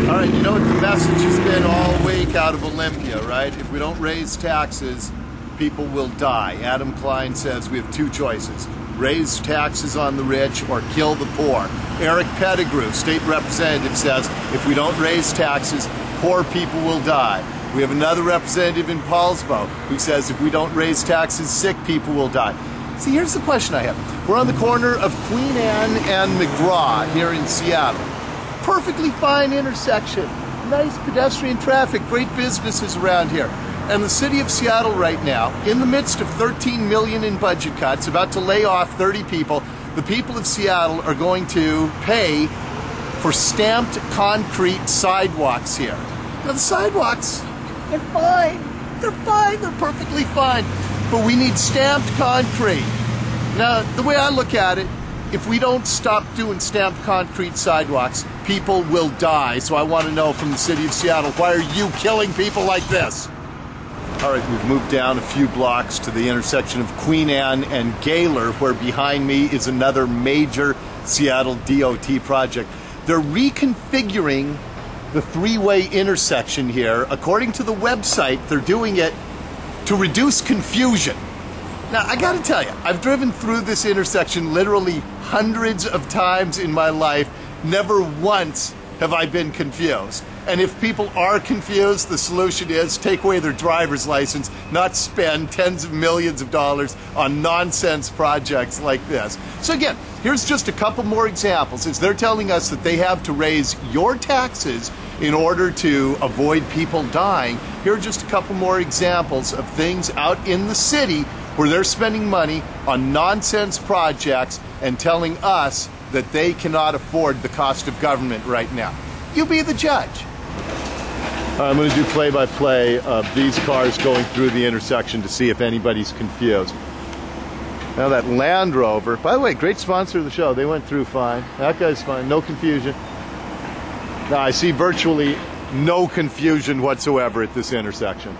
All right, you know what the message has been all week out of Olympia, right? If we don't raise taxes, people will die. Adam Klein says we have two choices: raise taxes on the rich or kill the poor. Eric Pettigrew, state representative, says if we don't raise taxes, poor people will die. We have another representative in Paulsbo who says if we don't raise taxes, sick people will die. See, here's the question I have. We're on the corner of Queen Anne and McGraw here in Seattle. Perfectly fine intersection, nice pedestrian traffic, great businesses around here. And the city of Seattle right now, in the midst of $13 million in budget cuts, about to lay off 30 people, the people of Seattle are going to pay for stamped concrete sidewalks here. Now the sidewalks, they're fine. They're fine, they're perfectly fine. But we need stamped concrete. Now, the way I look at it, if we don't stop doing stamped concrete sidewalks, people will die. So I want to know from the city of Seattle, why are you killing people like this? All right, we've moved down a few blocks to the intersection of Queen Anne and Gaylor, where behind me is another major Seattle DOT project. They're reconfiguring the three-way intersection here. According to the website, they're doing it to reduce confusion. Now, I gotta tell you, I've driven through this intersection literally hundreds of times in my life. Never once have I been confused. And if people are confused, the solution is take away their driver's license, not spend tens of millions of dollars on nonsense projects like this. So again, here's just a couple more examples. As they're telling us that they have to raise your taxes in order to avoid people dying, here are just a couple more examples of things out in the city where they're spending money on nonsense projects and telling us that they cannot afford the cost of government right now. You be the judge. I'm going to do play-by-play of these cars going through the intersection to see if anybody's confused. Now that Land Rover, by the way, great sponsor of the show. They went through fine. That guy's fine, no confusion. Now I see virtually no confusion whatsoever at this intersection.